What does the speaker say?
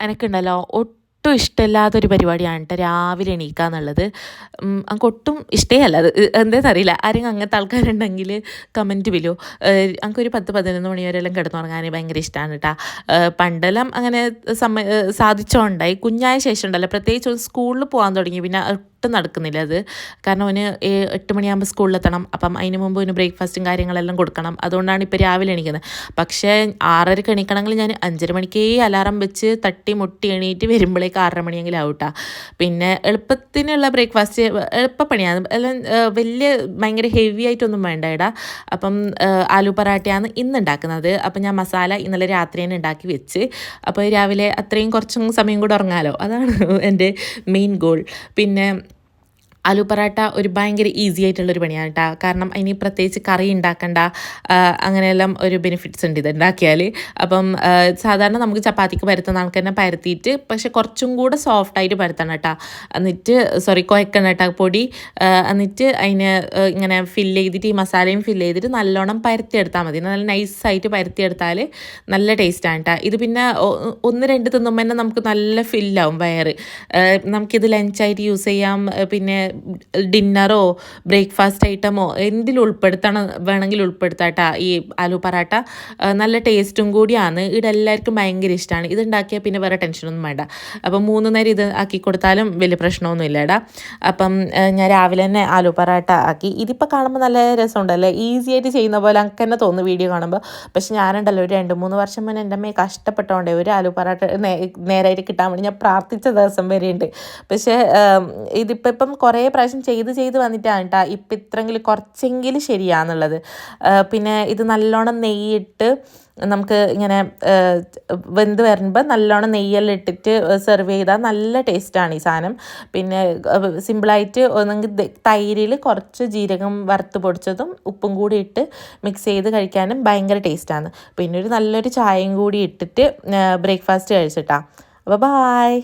എനക്കുണ്ടല്ലോ ഒട്ടും ഇഷ്ടമില്ലാത്തൊരു പരിപാടിയാണ് കേട്ടോ രാവിലെ എണീക്കുക എന്നുള്ളത്. എനിക്ക് ഒട്ടും ഇഷ്ടമല്ല അത്. എന്താണെന്നറിയില്ല. ആരെങ്കിലും അങ്ങനത്തെ ആൾക്കാരുണ്ടെങ്കിൽ കമൻറ്റ് വിലോ. എനിക്കൊരു 10-11 മണി വരെയെല്ലാം കിടന്നുറങ്ങാൻ ഭയങ്കര ഇഷ്ടമാണ് കേട്ടോ. പണ്ടെല്ലാം അങ്ങനെ സാധിച്ചോണ്ടായി. കുഞ്ഞായ ശേഷം ഉണ്ടല്ലോ, പ്രത്യേകിച്ച് സ്കൂളിൽ പോകാൻ തുടങ്ങി പിന്നെ ഒട്ടും നടക്കുന്നില്ല അത്. കാരണം അവന് 8 മണിയാകുമ്പോൾ സ്കൂളിലെത്തണം. അപ്പം അതിന് മുമ്പ് അവന് ബ്രേക്ക്ഫാസ്റ്റും കാര്യങ്ങളെല്ലാം കൊടുക്കണം. അതുകൊണ്ടാണ് ഇപ്പോൾ രാവിലെ എണീക്കുന്നത്. പക്ഷേ 6:30 എണീക്കണമെങ്കിൽ ഞാൻ 5:30 മണിക്കേ അലാറം വെച്ച് തട്ടി മുട്ടി എണീറ്റ് വരുമ്പോഴേക്ക് 6:30 മണിയെങ്കിലും ആവട്ടാ. പിന്നെ എളുപ്പത്തിനുള്ള ബ്രേക്ക്ഫാസ്റ്റ് എളുപ്പപ്പണിയാണ്. എല്ലാം വലിയ ഭയങ്കര ഹെവി ആയിട്ടൊന്നും വേണ്ട ഇടാ. അപ്പം ആലു പൊറാട്ടയാണ് ഇന്ന് ഉണ്ടാക്കുന്നത്. അപ്പം ഞാൻ മസാല ഇന്നലെ രാത്രി തന്നെ ഉണ്ടാക്കി വെച്ച്. അപ്പോൾ രാവിലെ അത്രയും കുറച്ചും സമയം കൂടെ ഉറങ്ങാമല്ലോ. അതാണ് എൻ്റെ മെയിൻ ഗോൾ. പിന്നെ ആലു പൊറാട്ട ഒരു ഭയങ്കര ഈസി ആയിട്ടുള്ളൊരു പണിയാണ് കേട്ടോ. കാരണം അതിന് പ്രത്യേകിച്ച് കറി ഉണ്ടാക്കണ്ട, അങ്ങനെയെല്ലാം ഒരു ബെനിഫിറ്റ്സ് ഉണ്ട് ഇത് ഉണ്ടാക്കിയാൽ. അപ്പം സാധാരണ നമുക്ക് ചപ്പാത്തിക്ക് പരത്തുന്ന കണക്ക് തന്നെ പരത്തിയിട്ട്, പക്ഷെ കുറച്ചും കൂടെ സോഫ്റ്റായിട്ട് പരത്തണം കേട്ടോ. എന്നിട്ട് കുഴക്കണം കേട്ടോ പൊടി. എന്നിട്ട് അതിന് ഇങ്ങനെ ഫില്ല് ചെയ്തിട്ട് ഈ മസാലയും ഫില്ല് ചെയ്തിട്ട് നല്ലോണം പരത്തിയെടുത്താൽ മതി. നല്ല നൈസായിട്ട് പരത്തിയെടുത്താൽ നല്ല ടേസ്റ്റാണ് കേട്ടോ. ഇത് പിന്നെ 1-2 തിന്നുമ്പോൾ തന്നെ നമുക്ക് നല്ല ഫില്ലാവും വയറ്. നമുക്കിത് ലഞ്ചായിട്ട് യൂസ് ചെയ്യാം. പിന്നെ ഡിന്നറോ ബ്രേക്ക്ഫാസ്റ്റ് ഐറ്റമോ എന്തിലും വേണമെങ്കിൽ ഉൾപ്പെടുത്താട്ടാ ഈ ആലു പൊറാട്ട. നല്ല ടേസ്റ്റും കൂടിയാണ്. ഇവിടെ എല്ലാവർക്കും ഭയങ്കര ഇഷ്ടമാണ്. ഇതുണ്ടാക്കിയാൽ പിന്നെ വേറെ ടെൻഷനൊന്നും വേണ്ട. അപ്പം 3 നേരം ഇത് ആക്കി കൊടുത്താലും വലിയ പ്രശ്നമൊന്നും ഇല്ലടാ. അപ്പം ഞാൻ രാവിലെ തന്നെ ആലു പൊറാട്ട ആക്കി. ഇതിപ്പോൾ കാണുമ്പോൾ നല്ല രസമുണ്ടല്ലേ, ഈസി ആയിട്ട് ചെയ്യുന്ന പോലെ എനിക്ക് തന്നെ തോന്നുന്നു വീഡിയോ കാണുമ്പോൾ. പക്ഷെ ഞാനുണ്ടല്ലോ ഒരു 2-3 വർഷം മുന്നേ എൻ്റെ അമ്മയെ കഷ്ടപ്പെട്ടോണ്ടേ ഒരു ആലു പൊറാട്ട നേരായിട്ട് കിട്ടാൻ വേണ്ടി ഞാൻ പ്രാർത്ഥിച്ച ദിവസം വരെയുണ്ട്. പക്ഷേ ഇപ്പം കുറേ പ്രാവശ്യം ചെയ്ത് വന്നിട്ടാണ് കേട്ടോ ഇപ്പം ഇത്രയെങ്കിലും കുറച്ചെങ്കിലും ശരിയാണെന്നുള്ളത്. പിന്നെ ഇത് നല്ലോണം നെയ്യിട്ട് നമുക്ക് ഇങ്ങനെ വെന്ത് വരുമ്പോൾ നല്ലോണം നെയ്യെല്ലാം ഇട്ടിട്ട് സെർവ് ചെയ്താൽ നല്ല ടേസ്റ്റാണ് ഈ സാധനം. പിന്നെ സിമ്പിളായിട്ട് ഒന്നെങ്കിൽ തൈരിൽ കുറച്ച് ജീരകം വറുത്ത് പൊടിച്ചതും ഉപ്പും കൂടി ഇട്ട് മിക്സ് ചെയ്ത് കഴിക്കാനും ഭയങ്കര ടേസ്റ്റാണ്. പിന്നെ ഒരു നല്ലൊരു ചായയും കൂടി ഇട്ടിട്ട് ബ്രേക്ക്ഫാസ്റ്റ് കഴിച്ചിട്ടാ. അപ്പോൾ ബായ്.